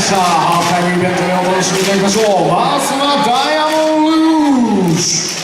さあ、ハーフタイムイベントにお楽しみいただきましょう。まずはダイヤモンドルージュ。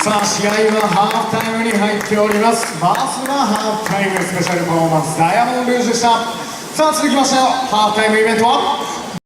さあ、試合はハーフタイムに入っております。まずはハーフタイムスペシャルパフォーマンスダイヤモンドルージュでした。さあ、続きましてのハーフタイムイベントは